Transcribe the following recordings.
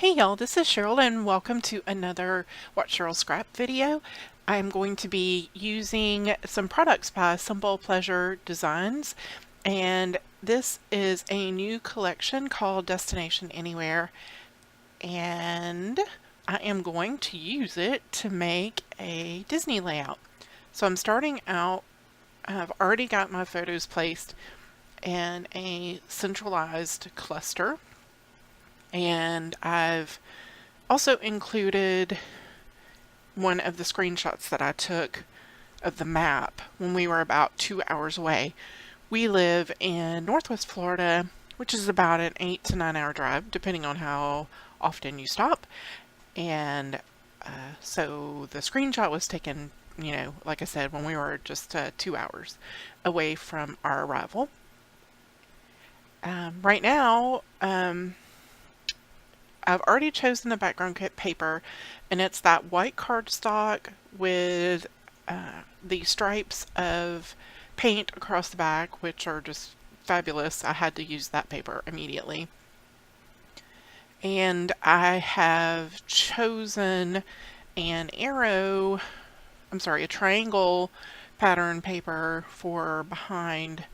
Hey y'all, this is Cheryl and welcome to another Watch Cheryl Scrap video. I'm going to be using some products by Simple Pleasure Designs, and this is a new collection called Destination Anywhere, and I am going to use it to make a Disney layout. So I'm starting out, I've already got my photos placed in a centralized cluster, and I've also included one of the screenshots that I took of the map when we were about 2 hours away. We live in Northwest Florida, which is about an 8 to 9 hour drive, depending on how often you stop. And so the screenshot was taken, like I said, when we were just 2 hours away from our arrival. Right now, I've already chosen the background paper, and it's that white cardstock with the stripes of paint across the back, which are just fabulous. I had to use that paper immediately. And I have chosen a triangle pattern paper for behind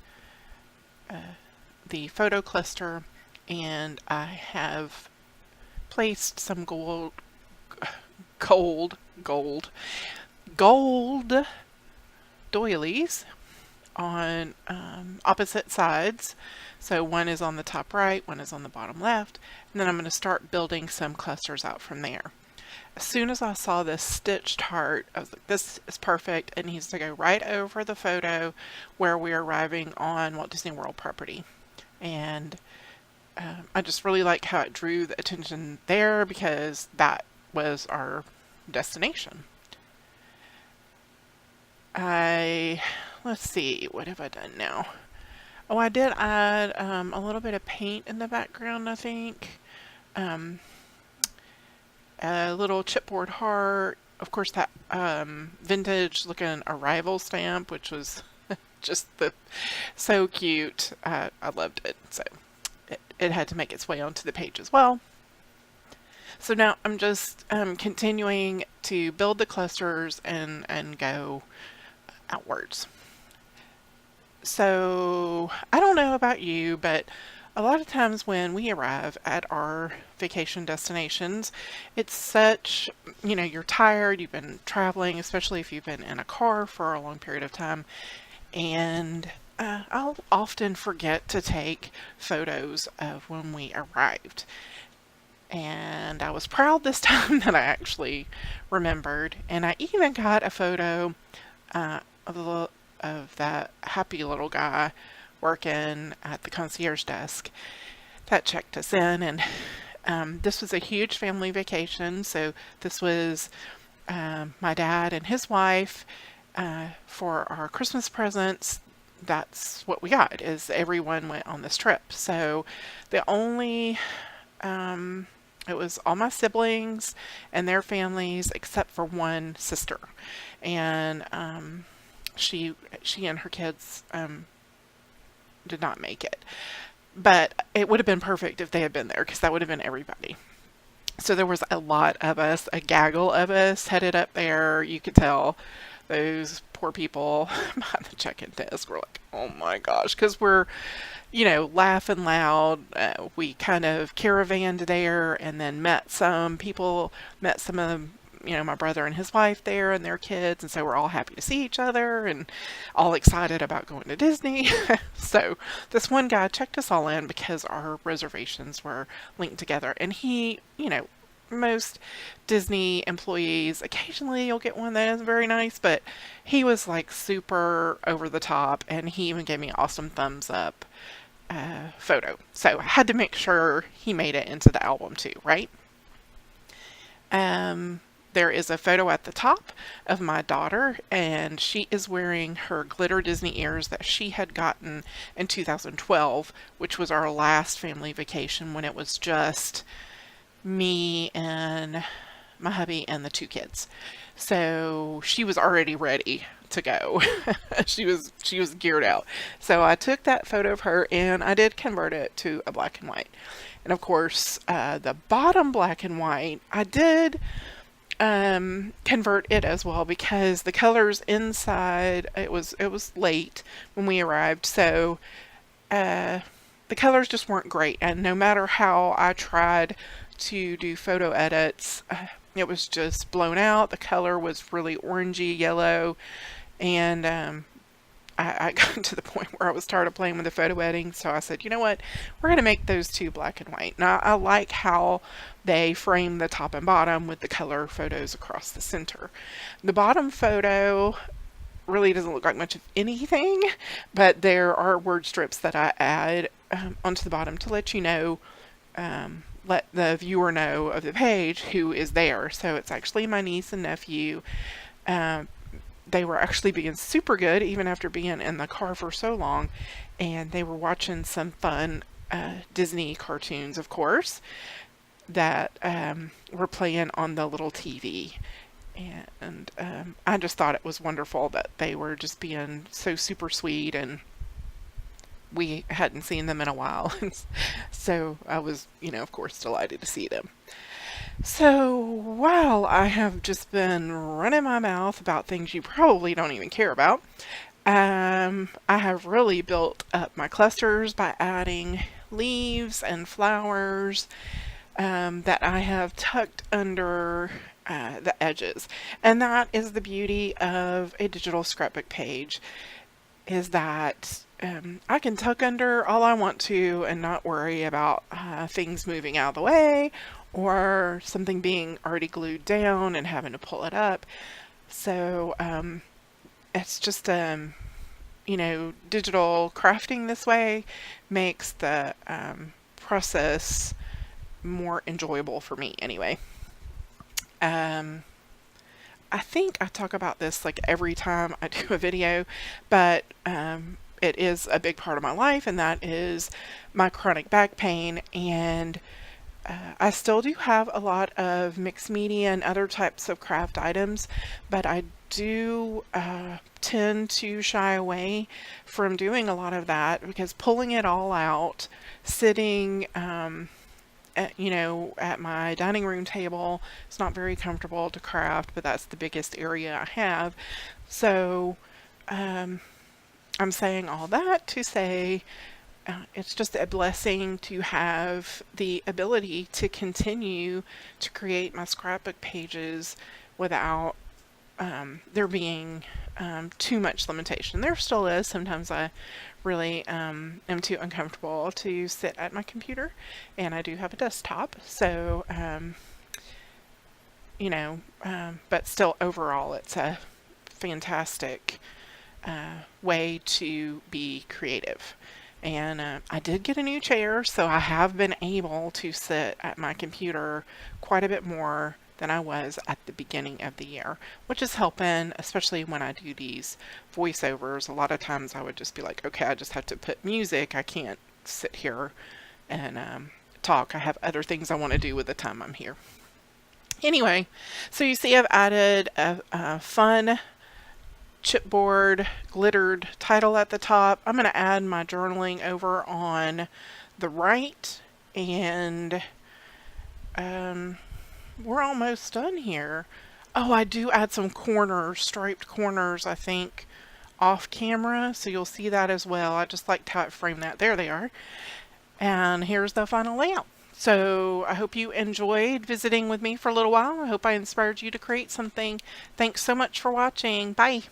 the photo cluster, and I have placed some gold doilies on opposite sides. So one is on the top right, one is on the bottom left, and then I'm going to start building some clusters out from there. As soon as I saw this stitched heart, I was like, this is perfect. It needs to go right over the photo where we're arriving on Walt Disney World property. And I just really like how it drew the attention there because that was our destination. Let's see, what have I done now? Oh, I did add a little bit of paint in the background, I think. A little chipboard heart. Of course, that vintage looking arrival stamp, which was just so cute. I loved it. So it had to make its way onto the page as well. So now I'm just continuing to build the clusters and go outwards. So I don't know about you, but a lot of times when we arrive at our vacation destinations, it's such, you're tired, you've been traveling, especially if you've been in a car for a long period of time, and I'll often forget to take photos of when we arrived. And I was proud this time that I actually remembered, and I even got a photo of that happy little guy working at the concierge desk that checked us in. And this was a huge family vacation, so this was my dad and his wife. For our Christmas presents, that's what we got, is everyone went on this trip. So it was all my siblings and their families except for one sister, and she and her kids did not make it, but it would have been perfect if they had been there because that would have been everybody. So there was a lot of us, a gaggle of us headed up there. You could tell those poor people behind the check-in desk were like, oh my gosh, because we're laughing loud. We kind of caravanned there and then met some of my brother and his wife there and their kids, and so we're all happy to see each other and all excited about going to Disney. So this one guy checked us all in because our reservations were linked together, and he, most Disney employees, occasionally you'll get one that is very nice, but he was like super over the top, and he even gave me an awesome thumbs up photo. So I had to make sure he made it into the album too, right? There is a photo at the top of my daughter, and she is wearing her glitter Disney ears that she had gotten in 2012, which was our last family vacation when it was just me and my hubby and the two kids. So she was already ready to go. She was geared out. So I took that photo of her and I did convert it to a black and white. And of course, the bottom black and white, I did convert it as well because the colors inside, it was late when we arrived, so the colors just weren't great. And no matter how I tried to do photo edits, it was just blown out. The color was really orangey yellow, and I got to the point where I was tired of playing with the photo editing, so I said, you know what, we're going to make those two black and white. Now, I like how they frame the top and bottom with the color photos across the center. The bottom photo really doesn't look like much of anything, but there are word strips that I add onto the bottom to let you know, let the viewer know of the page who is there. So it's actually my niece and nephew. They were actually being super good even after being in the car for so long, and they were watching some fun Disney cartoons, of course, that were playing on the little TV. And I just thought it was wonderful that they were just being so super sweet, and we hadn't seen them in a while. So I was, of course, delighted to see them. So while I have just been running my mouth about things you probably don't even care about, I have really built up my clusters by adding leaves and flowers that I have tucked under the edges. And that is the beauty of a digital scrapbook page, is that I can tuck under all I want to and not worry about things moving out of the way or something being already glued down and having to pull it up. So it's just, digital crafting this way makes the process more enjoyable for me anyway. I think I talk about this like every time I do a video, but it is a big part of my life, and that is my chronic back pain. And I still do have a lot of mixed media and other types of craft items, but I do tend to shy away from doing a lot of that because pulling it all out, sitting at my dining room table, it's not very comfortable to craft, but that's the biggest area I have. So I'm saying all that to say it's just a blessing to have the ability to continue to create my scrapbook pages without there being too much limitation. There still is. Sometimes I really am too uncomfortable to sit at my computer, and I do have a desktop, so but still overall it's a fantastic way to be creative. And I did get a new chair, so I have been able to sit at my computer quite a bit more than I was at the beginning of the year, which is helping, especially when I do these voiceovers. A lot of times I would just be like, okay, I just have to put music. I can't sit here and talk. I have other things I want to do with the time I'm here. Anyway, so you see I've added a fun chipboard glittered title at the top. I'm going to add my journaling over on the right, and we're almost done here. Oh, I do add some corners, striped corners, I think, off camera, so you'll see that as well. I just liked how it framed that. There they are. And here's the final layout. So I hope you enjoyed visiting with me for a little while. I hope I inspired you to create something. Thanks so much for watching. Bye.